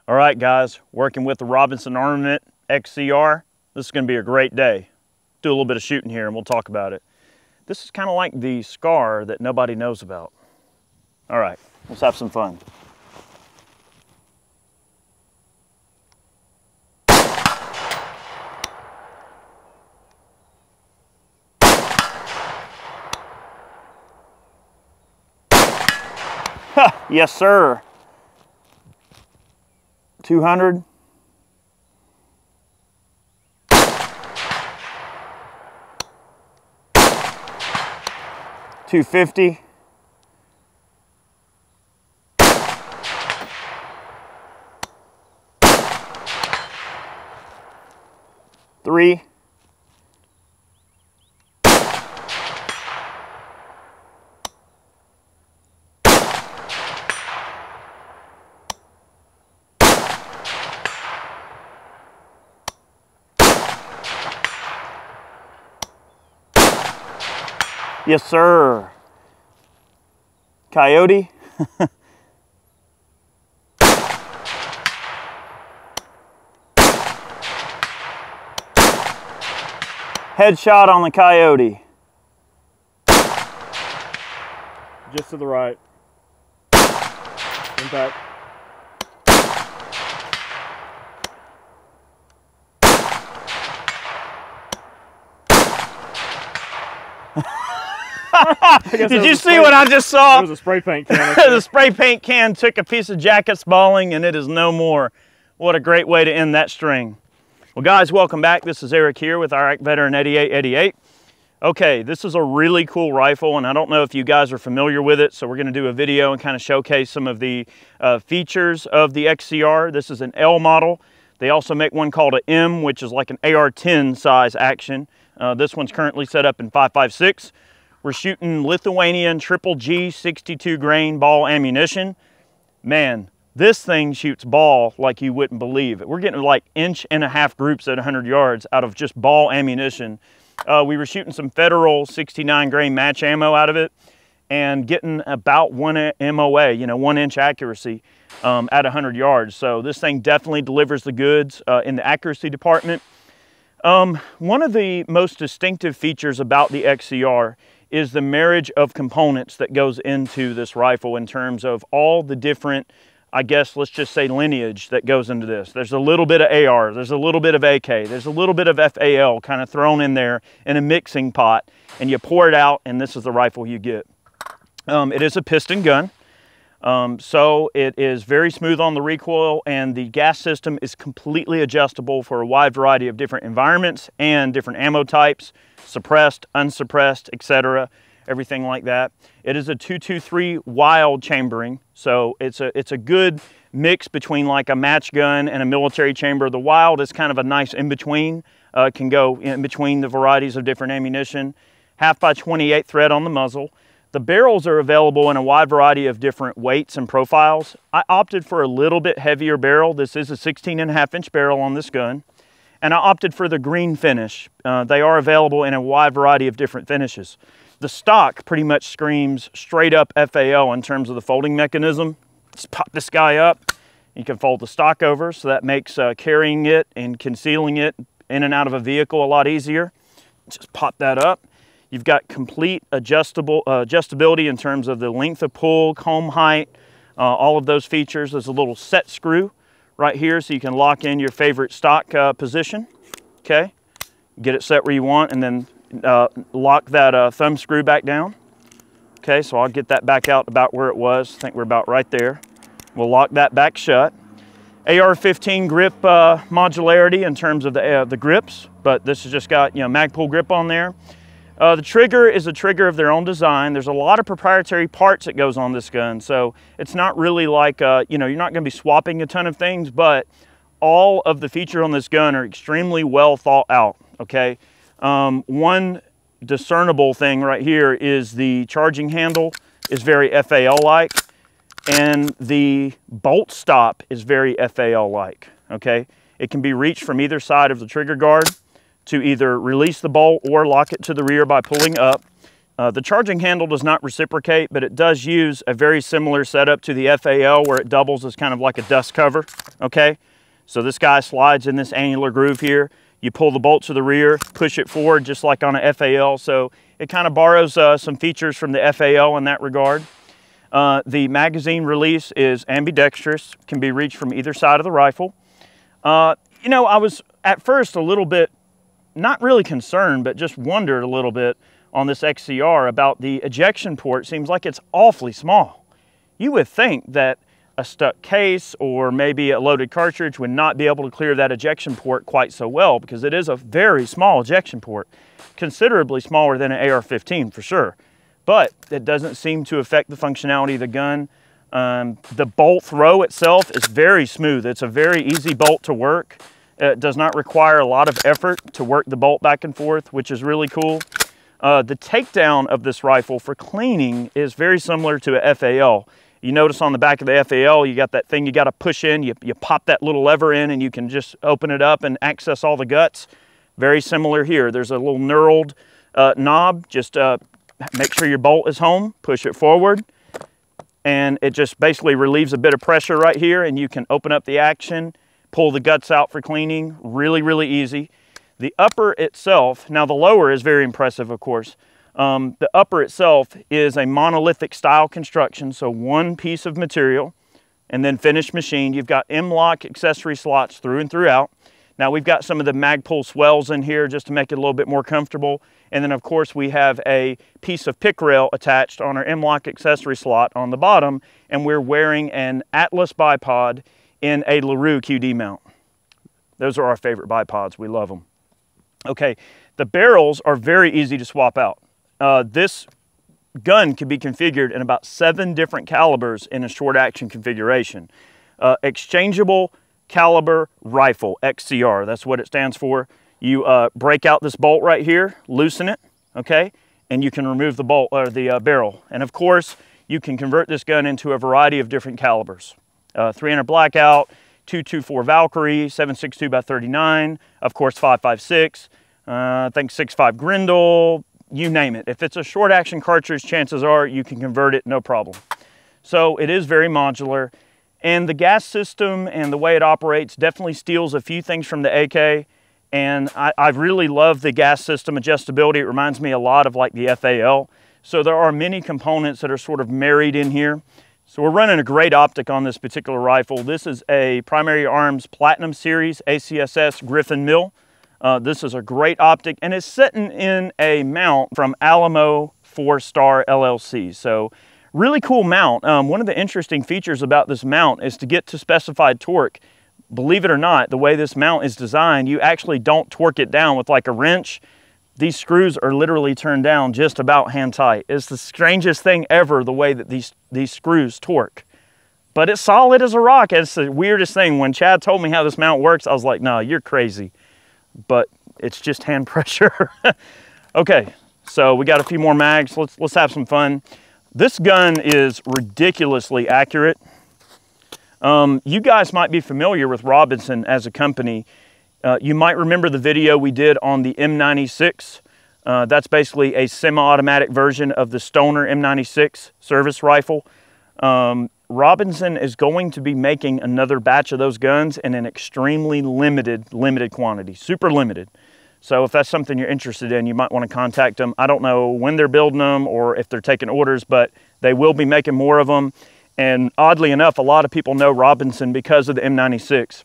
All right, guys, working with the Robinson Armament XCR. This is going to be a great day. Do a little bit of shooting here and we'll talk about it. This is kind of like the scar that nobody knows about. All right, let's have some fun. Yes, sir. 200. 250. 3. 4. Yes, sir. Coyote. Headshot on the coyote. Just to the right. Impact. Did you see what I just saw? It was a spray paint can. The spray paint can took a piece of jacket's balling and it is no more. What a great way to end that string. Well, guys, welcome back. This is Eric here with Iraq Veteran 8888. Okay, this is a really cool rifle and I don't know if you guys are familiar with it, so we're going to do a video and kind of showcase some of the features of the XCR. This is an L model. They also make one called an M, which is like an AR-10 size action. This one's currently set up in 5.56. We're shooting Lithuanian triple G 62 grain ball ammunition. Man, this thing shoots ball like you wouldn't believe it. We're getting like 1.5 inch groups at 100 yards out of just ball ammunition. We were shooting some Federal 69 grain match ammo out of it and getting about 1 MOA, 1 inch accuracy at 100 yards. So this thing definitely delivers the goods in the accuracy department. One of the most distinctive features about the XCR is the marriage of components that goes into this rifle in terms of all the different, I guess, let's just say lineage that goes into this. There's a little bit of AR, there's a little bit of AK, there's a little bit of FAL kind of thrown in there in a mixing pot, and you pour it out and this is the rifle you get. It is a piston gun, so it is very smooth on the recoil and the gas system is completely adjustable for a wide variety of different environments and different ammo types, suppressed, unsuppressed, etc., everything like that. It is a 223 wild chambering, so it's a good mix between like a match gun and a military chamber. The wild is kind of a nice in-between, can go in between the varieties of different ammunition. 0.5x28 thread on the muzzle. The barrels are available in a wide variety of different weights and profiles. I opted for a little bit heavier barrel. This is a 16.5 inch barrel on this gun. And I opted for the green finish. They are available in a wide variety of different finishes. The stock pretty much screams straight up FAL in terms of the folding mechanism. Just pop this guy up. You can fold the stock over, so that makes carrying it and concealing it in and out of a vehicle a lot easier. Just pop that up. You've got complete adjustability in terms of the length of pull, comb height, all of those features. There's a little set screw right here so you can lock in your favorite stock position. Okay, get it set where you want and then lock that thumb screw back down. Okay, so I'll get that back out about where it was. I think we're about right there. We'll lock that back shut. AR-15 grip modularity in terms of the grips, but this has just got Magpul grip on there. The trigger is a trigger of their own design. There's a lot of proprietary parts that goes on this gun, so it's not really like, you're not going to be swapping a ton of things, but all of the features on this gun are extremely well thought out, okay? One discernible thing right here is the charging handle is very FAL-like, and the bolt stop is very FAL-like, okay? It can be reached from either side of the trigger guard to either release the bolt or lock it to the rear by pulling up. The charging handle does not reciprocate, but it does use a very similar setup to the FAL where it doubles as kind of like a dust cover, okay? So this guy slides in this annular groove here. You pull the bolt to the rear, push it forward just like on a FAL. So it kind of borrows some features from the FAL in that regard. The magazine release is ambidextrous, can be reached from either side of the rifle. You know, I was at first a little bit, not really concerned, but just wondered a little bit on this XCR about the ejection port. Seems like it's awfully small. You would think that a stuck case or maybe a loaded cartridge would not be able to clear that ejection port quite so well, because it is a very small ejection port, considerably smaller than an AR-15 for sure. But it doesn't seem to affect the functionality of the gun. The bolt throw itself is very smooth. It's a very easy bolt to work. It does not require a lot of effort to work the bolt back and forth, which is really cool. The takedown of this rifle for cleaning is very similar to a FAL. You notice on the back of the FAL, you got that thing you got to push in. You pop that little lever in and you can just open it up and access all the guts. Very similar here. There's a little knurled knob. Just make sure your bolt is home, push it forward, and it just basically relieves a bit of pressure right here, and you can open up the action, pull the guts out for cleaning. Really, really easy. The upper itself, now the lower is very impressive, of course. The upper itself is a monolithic style construction, so one piece of material and then finished machined. You've got M-LOK accessory slots through and throughout. Now we've got some of the Magpul swells in here just to make it a little bit more comfortable. And then of course we have a piece of pick rail attached on our M-LOK accessory slot on the bottom, and we're wearing an Atlas bipod in a LaRue QD mount. Those are our favorite bipods, we love them. Okay, the barrels are very easy to swap out. This gun can be configured in about 7 different calibers in a short action configuration. Exchangeable caliber rifle, XCR, that's what it stands for. You break out this bolt right here, loosen it, okay, and you can remove the bolt or the barrel. And of course, you can convert this gun into a variety of different calibers. 300 Blackout, 224 Valkyrie, 7.62 by 39, of course 5.56, I think 6.5 Grendel, you name it. If it's a short action cartridge, chances are you can convert it no problem. So it is very modular, and the gas system and the way it operates definitely steals a few things from the AK, and I really love the gas system adjustability. It reminds me a lot of like the FAL. So there are many components that are sort of married in here. So we're running a great optic on this particular rifle. This is a Primary Arms Platinum Series ACSS Griffin Mill. This is a great optic, and it's sitting in a mount from Alamo 4-Star LLC. So really cool mount. One of the interesting features about this mount is to get to specified torque. Believe it or not, the way this mount is designed, you actually don't torque it down with like a wrench. These screws are literally turned down just about hand tight. It's the strangest thing ever, the way that these screws torque. But it's solid as a rock. It's the weirdest thing. When Chad told me how this mount works, I was like, no, you're crazy. But it's just hand pressure. Okay, so we got a few more mags. Let's have some fun. This gun is ridiculously accurate. You guys might be familiar with Robinson as a company. You might remember the video we did on the M96. That's basically a semi-automatic version of the Stoner M96 service rifle. Robinson is going to be making another batch of those guns in an extremely limited quantity, super limited. So if that's something you're interested in, you might want to contact them. I don't know when they're building them or if they're taking orders, but they will be making more of them. And oddly enough, a lot of people know Robinson because of the M96.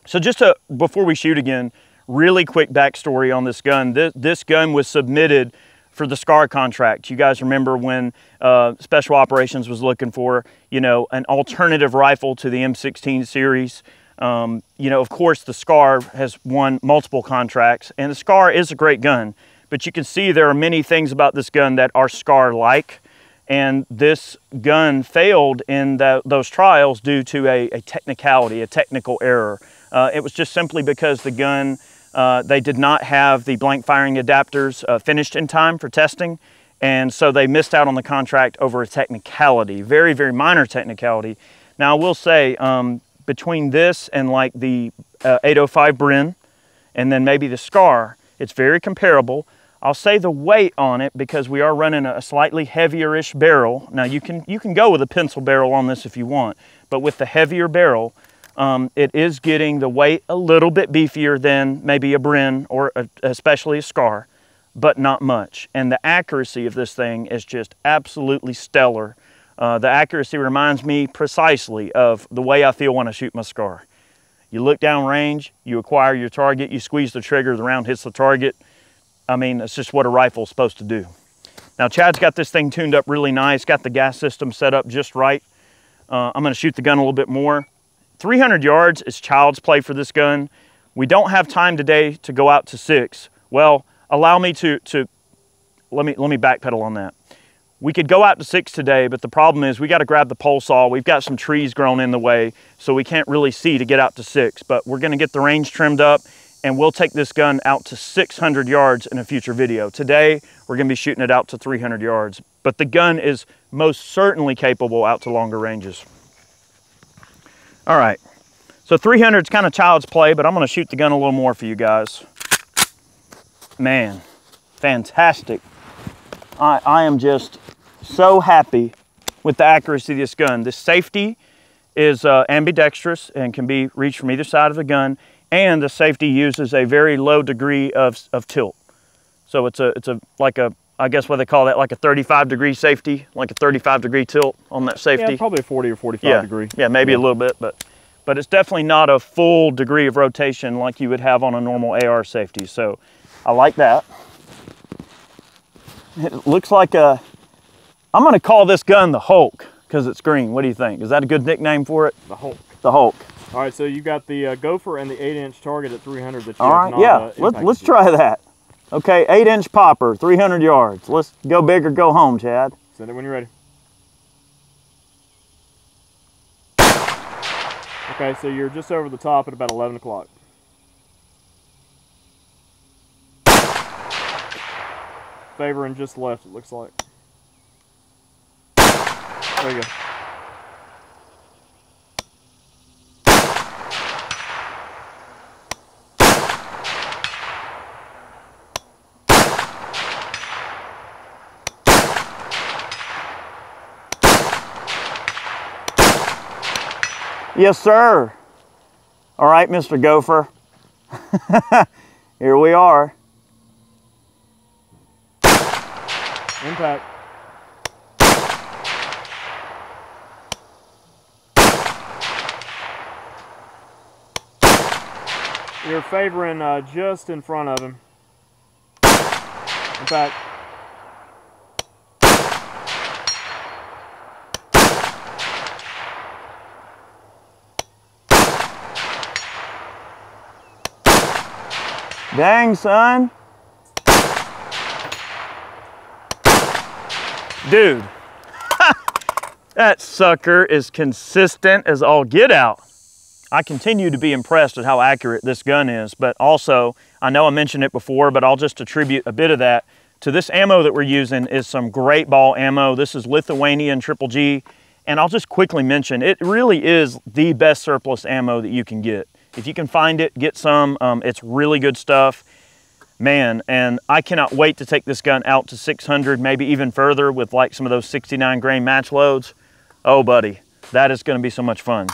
So just before we shoot again, really quick backstory on this gun. This gun was submitted for the SCAR contract. You guys remember when Special Operations was looking for, you know, an alternative rifle to the M16 series. You know, of course, the SCAR has won multiple contracts, and the SCAR is a great gun, but you can see there are many things about this gun that are SCAR-like, and this gun failed in those trials due to a technicality, a technical error. It was just simply because the gun, they did not have the blank firing adapters finished in time for testing, and so they missed out on the contract over a technicality, very, very minor technicality. Now, I will say, between this and like the 805 Bren, and then maybe the SCAR, it's very comparable. I'll say the weight on it because we are running a slightly heavier-ish barrel. Now you can go with a pencil barrel on this if you want, but with the heavier barrel, it is getting the weight a little bit beefier than maybe a Bren or especially a Scar, but not much. And the accuracy of this thing is just absolutely stellar. The accuracy reminds me precisely of the way I feel when I shoot my Scar. You look down range, you acquire your target, you squeeze the trigger, the round hits the target. I mean, it's just what a rifle's supposed to do. Now, Chad's got this thing tuned up really nice, got the gas system set up just right. I'm gonna shoot the gun a little bit more. 300 yards is child's play for this gun. We don't have time today to go out to 6. Well, allow me let me backpedal on that. We could go out to 6 today, but the problem is we got to grab the pole saw. We've got some trees grown in the way, so we can't really see to get out to 6, but we're gonna get the range trimmed up and we'll take this gun out to 600 yards in a future video. Today, we're gonna be shooting it out to 300 yards, but the gun is most certainly capable out to longer ranges. All right, so 300 is kind of child's play, but I'm gonna shoot the gun a little more for you guys. Man, fantastic. I am just so happy with the accuracy of this gun. This safety is ambidextrous and can be reached from either side of the gun, and the safety uses a very low degree of tilt. So it's like a, I guess what they call that, like a 35-degree safety, like a 35-degree tilt on that safety. Yeah, probably a 40 or 45 degree. Yeah, maybe a little bit, but it's definitely not a full degree of rotation like you would have on a normal AR safety. So I like that. It looks like a, I'm gonna call this gun the Hulk because it's green. What do you think? Is that a good nickname for it? The Hulk. The Hulk. All right, so you got the Gopher and the 8-inch target at 300 that you All right, yeah, let's try that. Okay, 8-inch popper, 300 yards. Let's go big or go home, Chad. Send it when you're ready. Okay, so you're just over the top at about 11 o'clock. Favoring just left, it looks like. There you go. Yes, sir. All right, Mr. Gopher. Here we are. Impact. You're favoring just in front of him. Impact. Dang, son. Dude, that sucker is consistent as all get out. I continue to be impressed at how accurate this gun is, but also, I know I mentioned it before, but I'll just attribute a bit of that to this ammo that we're using is some great ball ammo. This is Lithuanian Triple G, and I'll just quickly mention, it really is the best surplus ammo that you can get. If you can find it, get some. It's really good stuff. Man, and I cannot wait to take this gun out to 600, maybe even further with like some of those 69 grain match loads. Oh, buddy, that is gonna be so much fun.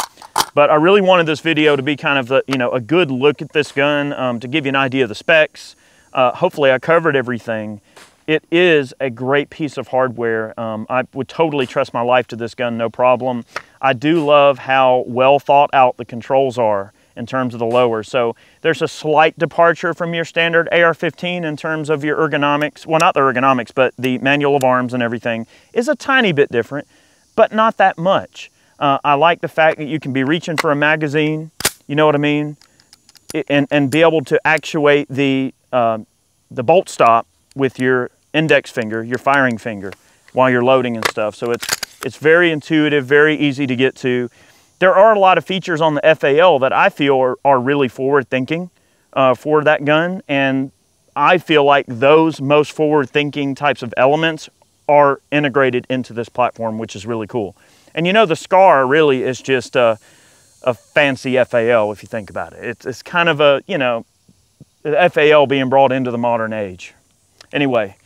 But I really wanted this video to be kind of the, a good look at this gun, to give you an idea of the specs. Hopefully I covered everything. It is a great piece of hardware. I would totally trust my life to this gun, no problem. I do love how well thought out the controls are in terms of the lower. So there's a slight departure from your standard AR-15 in terms of your ergonomics. Well, not the ergonomics, but the manual of arms and everything is a tiny bit different, but not that much. I like the fact that you can be reaching for a magazine, you know what I mean? And be able to actuate the bolt stop with your index finger, your firing finger, while you're loading and stuff. So it's very intuitive, very easy to get to. There are a lot of features on the FAL that I feel are really forward-thinking for that gun, and I feel like those most forward-thinking types of elements are integrated into this platform, which is really cool. And the Scar really is just a fancy FAL if you think about it. It's kind of a, the FAL being brought into the modern age. Anyway,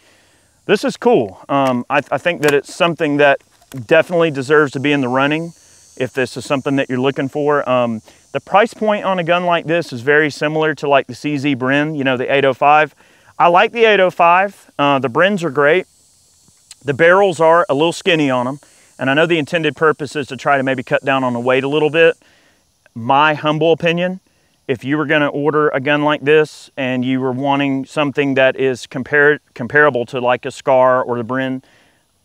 this is cool. I think that it's something that definitely deserves to be in the running if this is something that you're looking for. The price point on a gun like this is very similar to like the CZ Bren, you know, the 805. I like the 805. The Brens are great. The barrels are a little skinny on them. And I know the intended purpose is to try to maybe cut down on the weight a little bit. My humble opinion, if you were gonna order a gun like this and you were wanting something that is comparable to like a SCAR or the Bren,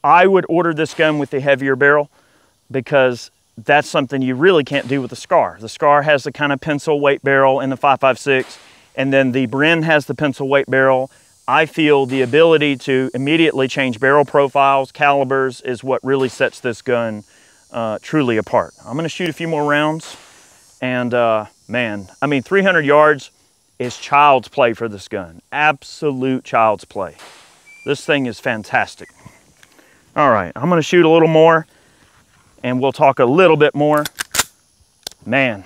I would order this gun with the heavier barrel, because that's something you really can't do with the SCAR. The SCAR has the kind of pencil weight barrel in the 5.56, and then the Bren has the pencil weight barrel. I feel the ability to immediately change barrel profiles, calibers, is what really sets this gun truly apart. I'm gonna shoot a few more rounds, and man, I mean, 300 yards is child's play for this gun. Absolute child's play. This thing is fantastic. All right, I'm gonna shoot a little more and we'll talk a little bit more. Man,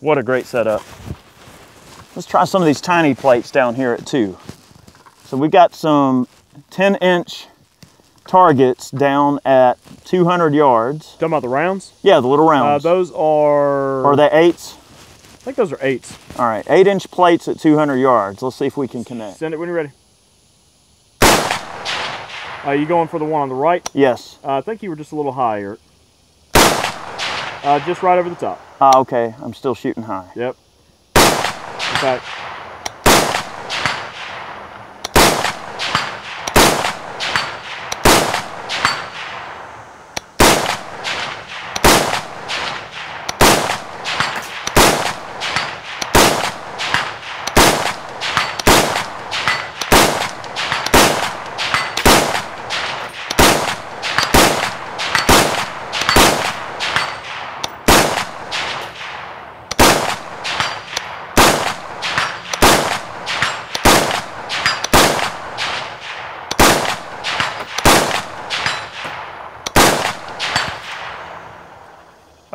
what a great setup. Let's try some of these tiny plates down here at 2. So we've got some 10-inch targets down at 200 yards. Talking about the rounds? Yeah, the little rounds. Those are... Are they 8s? I think those are 8s. All right, 8-inch plates at 200 yards. Let's see if we can connect. Send it when you're ready. You going for the one on the right? Yes. I think you were just a little higher. Just right over the top. Okay, I'm still shooting high. Yep. Okay.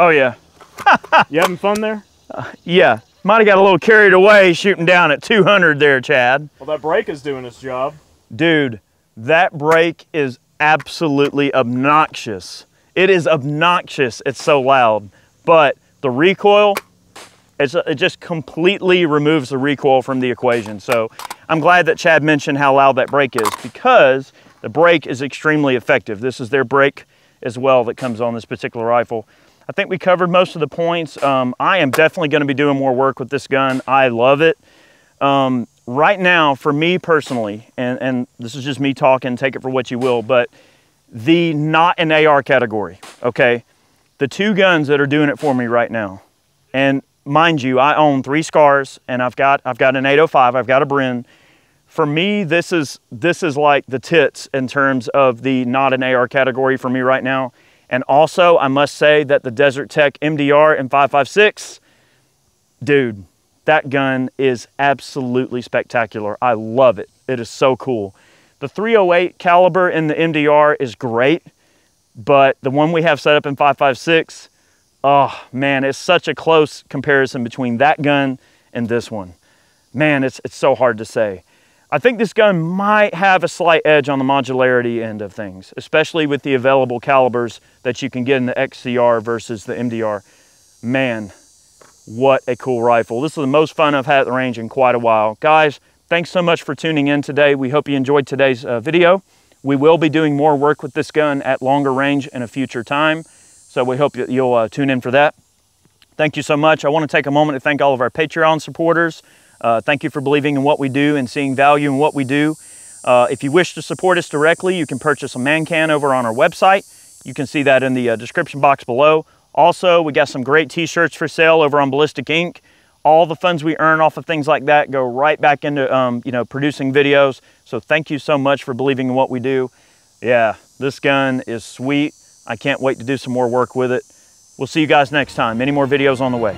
Oh yeah. You having fun there? Yeah, might have got a little carried away shooting down at 200 there, Chad. Well, that brake is doing its job. Dude, that brake is absolutely obnoxious. It is obnoxious, it's so loud. But the recoil, it just completely removes the recoil from the equation. So I'm glad that Chad mentioned how loud that brake is, because the brake is extremely effective. This is their brake as well that comes on this particular rifle. I think we covered most of the points. I am definitely going to be doing more work with this gun. I love it. Right now, for me personally, and this is just me talking, take it for what you will, but the not an AR category, okay? The 2 guns that are doing it for me right now, and mind you, I own 3 SCARs, and I've got an 805, I've got a Bren. For me, this is like the tits in terms of the not an AR category for me right now. And also, I must say that the Desert Tech MDR in 5.56, dude, that gun is absolutely spectacular. I love it. It is so cool. The 308 caliber in the MDR is great, but the one we have set up in 5.56, oh man, it's such a close comparison between that gun and this one. Man, it's so hard to say. I think this gun might have a slight edge on the modularity end of things, especially with the available calibers that you can get in the XCR versus the MDR. Man, what a cool rifle. This is the most fun I've had at the range in quite a while. Guys, thanks so much for tuning in today. We hope you enjoyed today's video. We will be doing more work with this gun at longer range in a future time, so we hope that you'll tune in for that. Thank you so much. I want to take a moment to thank all of our Patreon supporters. Thank you for believing in what we do and seeing value in what we do. If you wish to support us directly, you can purchase a man can over on our website. You can see that in the description box below. Also, we got some great t-shirts for sale over on Ballistic Ink. All the funds we earn off of things like that go right back into you know, producing videos. So thank you so much for believing in what we do. Yeah, this gun is sweet. I can't wait to do some more work with it. We'll see you guys next time. Many more videos on the way.